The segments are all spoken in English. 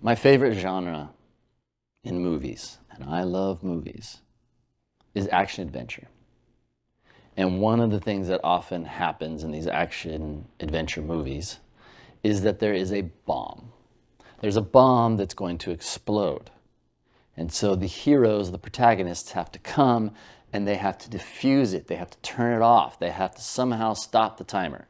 My favorite genre in movies, and I love movies, is action adventure. And one of the things that often happens in these action adventure movies is that there is a bomb. There's a bomb that's going to explode. And so the heroes, the protagonists, have to come and they have to defuse it. They have to turn it off. They have to somehow stop the timer.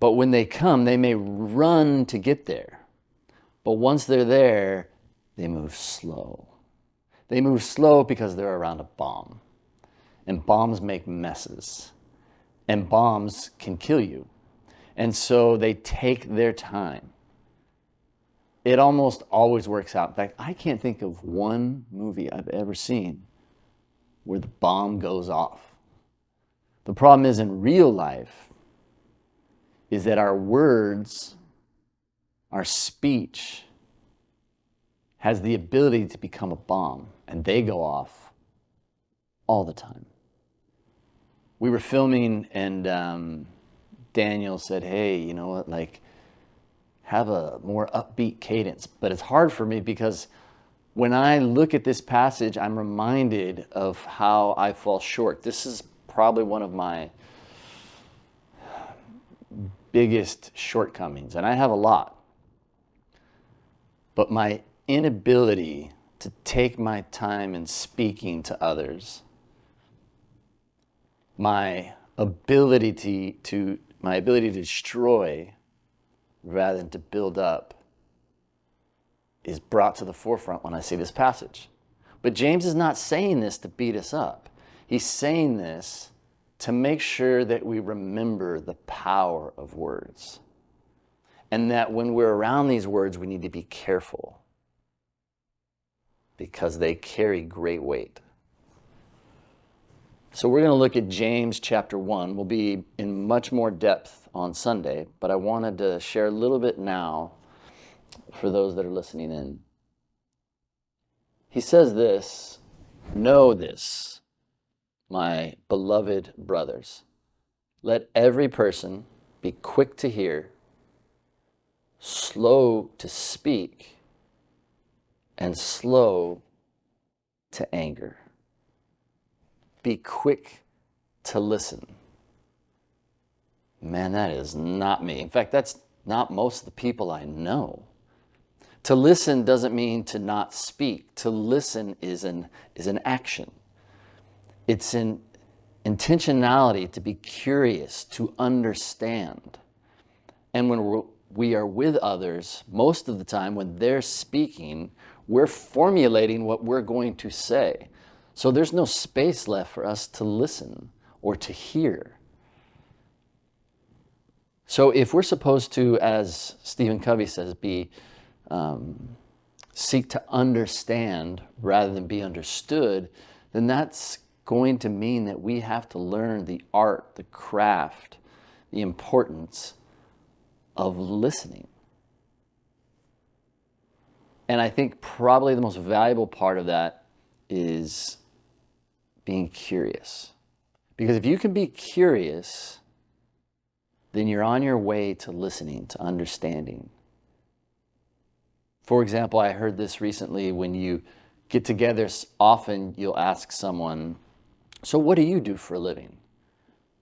But when they come, they may run to get there. But once they're there, they move slow. They move slow because they're around a bomb. And bombs make messes. And bombs can kill you. And so they take their time. It almost always works out. In fact, I can't think of one movie I've ever seen where the bomb goes off. The problem is in real life is that our words, our speech, has the ability to become a bomb, and they go off all the time. We were filming, and Daniel said, hey, you know what, have a more upbeat cadence. But it's hard for me because when I look at this passage, I'm reminded of how I fall short. This is probably one of my biggest shortcomings, and I have a lot. But my inability to take my time in speaking to others, my ability to destroy rather than to build up is brought to the forefront when I see this passage. But James is not saying this to beat us up. He's saying this to make sure that we remember the power of words. And that when we're around these words, we need to be careful because they carry great weight. So we're going to look at James chapter 1. We'll be in much more depth on Sunday, but I wanted to share a little bit now for those that are listening in. He says this, know this, my beloved brothers. Let every person be quick to hear, slow to speak, and slow to anger. Be quick to listen. Man, that is not me. In fact, that's not most of the people I know. To listen doesn't mean to not speak. To listen is an action. It's an intentionality to be curious, to understand. And when we are with others, most of the time when they're speaking, we're formulating what we're going to say. So there's no space left for us to listen or to hear. So if we're supposed to, as Stephen Covey says, seek to understand rather than be understood, then that's going to mean that we have to learn the art, the craft, the importance of listening. And I think probably the most valuable part of that is being curious. Because if you can be curious, then you're on your way to listening, to understanding. For example, I heard this recently, when you get together, often you'll ask someone, so what do you do for a living?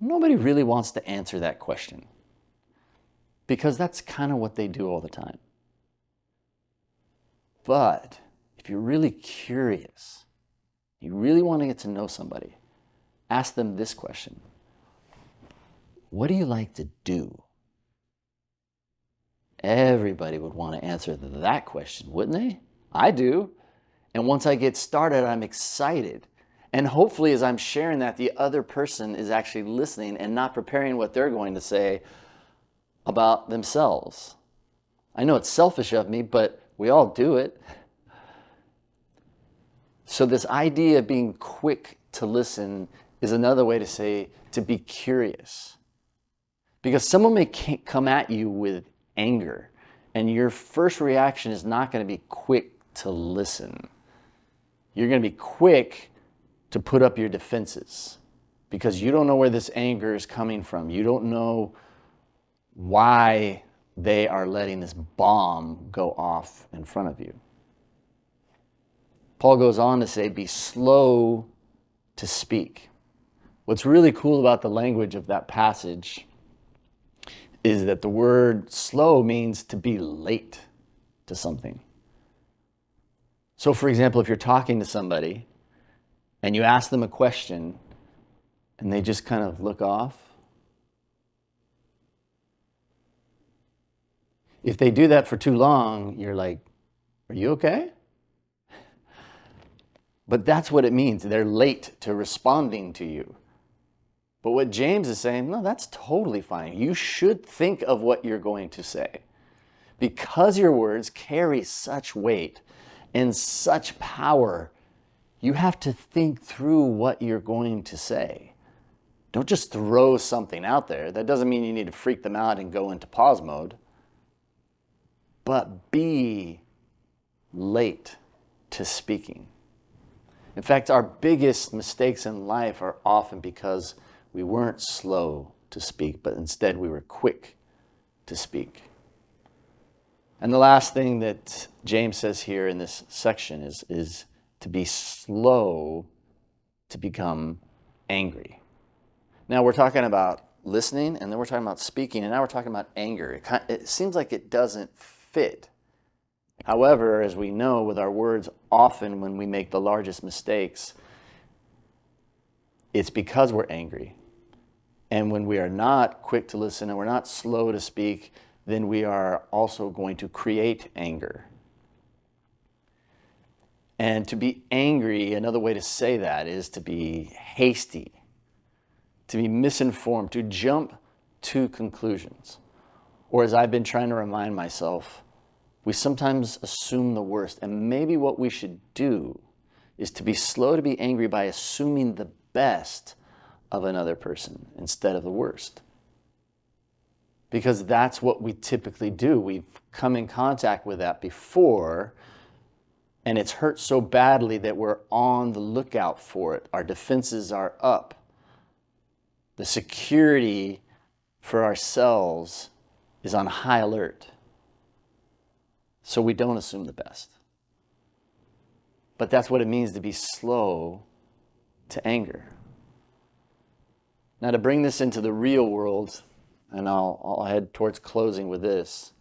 Nobody really wants to answer that question because that's kind of what they do all the time. But if you're really curious, you really want to get to know somebody, ask them this question. What do you like to do? Everybody would want to answer that question, wouldn't they? I do. And once I get started, I'm excited. And hopefully as I'm sharing that, the other person is actually listening and not preparing what they're going to say about themselves. I know it's selfish of me, but we all do it. So this idea of being quick to listen is another way to say to be curious. Because someone may come at you with anger, and your first reaction is not going to be quick to listen. You're going to be quick to put up your defenses because you don't know where this anger is coming from. You don't know why they are letting this bomb go off in front of you. Paul goes on to say, be slow to speak. What's really cool about the language of that passage is that the word slow means to be late to something. So, for example, if you're talking to somebody and you ask them a question and they just kind of look off, if they do that for too long, you're like, are you okay? But that's what it means. They're late to responding to you. But what James is saying, no, that's totally fine. You should think of what you're going to say. Because your words carry such weight and such power, you have to think through what you're going to say. Don't just throw something out there. That doesn't mean you need to freak them out and go into pause mode. But be late to speaking. In fact, our biggest mistakes in life are often because we weren't slow to speak, but instead we were quick to speak. And the last thing that James says here in this section is to be slow to become angry. Now we're talking about listening, and then we're talking about speaking, and now we're talking about anger. It seems like it doesn't fit. However, as we know with our words, often when we make the largest mistakes, it's because we're angry. And when we are not quick to listen and we're not slow to speak, then we are also going to create anger. And to be angry, another way to say that is to be hasty, to be misinformed, to jump to conclusions. Or as I've been trying to remind myself, we sometimes assume the worst. And maybe what we should do is to be slow to be angry by assuming the best of another person instead of the worst. Because that's what we typically do. We've come in contact with that before, and it's hurt so badly that we're on the lookout for it. Our defenses are up. The security for ourselves is on high alert. So we don't assume the best. But that's what it means to be slow to anger. Now, to bring this into the real world, and I'll head towards closing with this,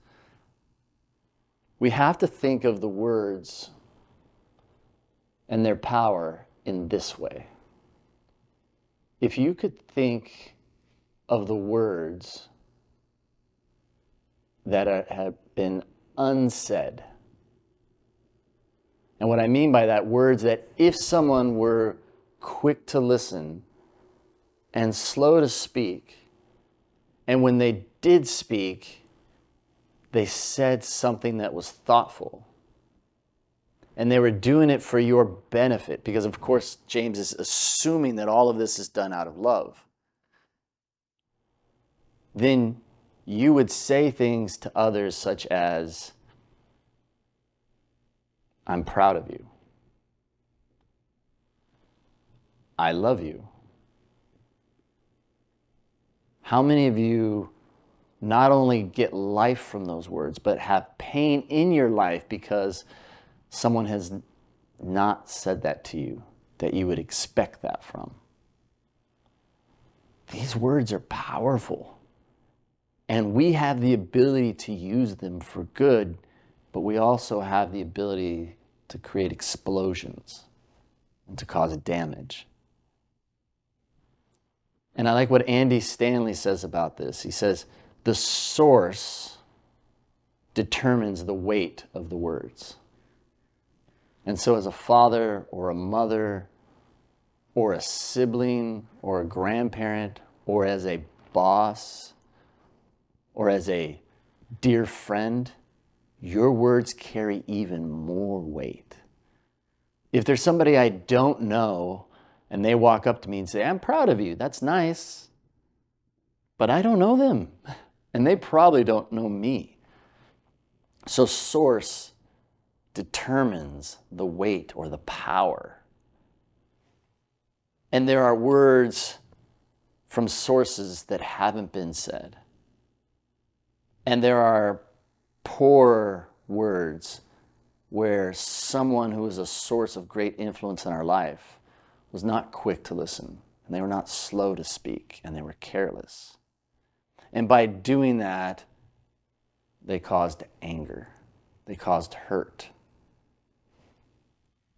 we have to think of the words and their power in this way. If you could think of the words that have been unsaid, and what I mean by that, words that if someone were quick to listen and slow to speak, and when they did speak, they said something that was thoughtful, and they were doing it for your benefit, because of course James is assuming that all of this is done out of love, then you would say things to others such as, I'm proud of you. I love you. How many of you not only get life from those words, but have pain in your life because someone has not said that to you, that you would expect that from? These words are powerful. And we have the ability to use them for good, but we also have the ability to create explosions and to cause damage. And I like what Andy Stanley says about this. He says, the source determines the weight of the words. And so as a father or a mother or a sibling or a grandparent or as a boss or as a dear friend, your words carry even more weight. If there's somebody I don't know and they walk up to me and say, I'm proud of you, that's nice, but I don't know them, and they probably don't know me. So source determines the weight or the power. And there are words from sources that haven't been said. And there are poor words where someone who is a source of great influence in our life was not quick to listen, and they were not slow to speak, and they were careless. And by doing that, they caused anger. They caused hurt.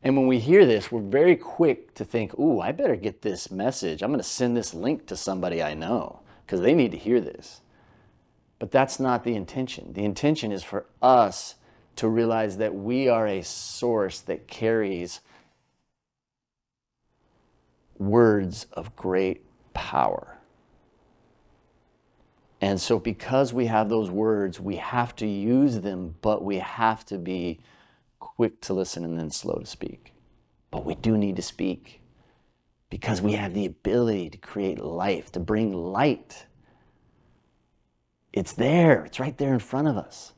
And when we hear this, we're very quick to think, ooh, I better get this message. I'm going to send this link to somebody I know because they need to hear this. But that's not the intention. The intention is for us to realize that we are a source that carries words of great power. And so because we have those words, we have to use them, but we have to be quick to listen and then slow to speak. But we do need to speak because we have the ability to create life, to bring light. It's there. It's right there in front of us.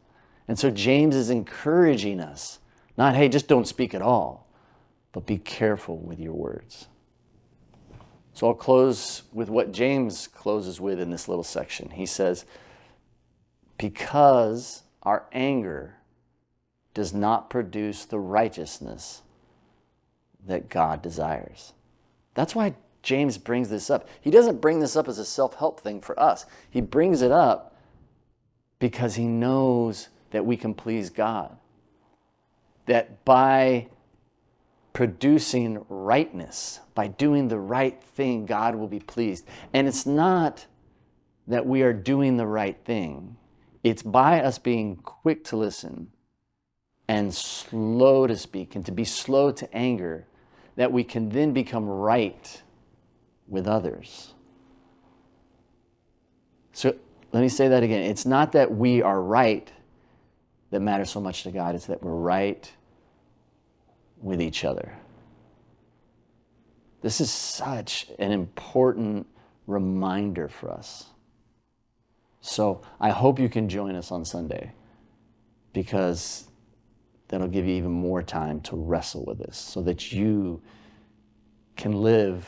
And so James is encouraging us, not, hey, just don't speak at all, but be careful with your words. So I'll close with what James closes with in this little section. He says, because our anger does not produce the righteousness that God desires. That's why James brings this up. He doesn't bring this up as a self-help thing for us. He brings it up because he knows that we can please God. That by producing rightness, by doing the right thing, God will be pleased. And it's not that we are doing the right thing. It's by us being quick to listen and slow to speak and to be slow to anger that we can then become right with others. So let me say that again. It's not that we are right that matters so much to God. It's that we're right with each other. This is such an important reminder for us. So I hope you can join us on Sunday because that'll give you even more time to wrestle with this so that you can live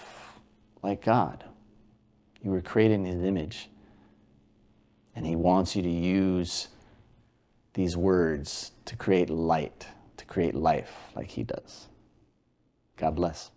like God. You were created in His image, and He wants you to use these words to create light, to create life like He does. God bless.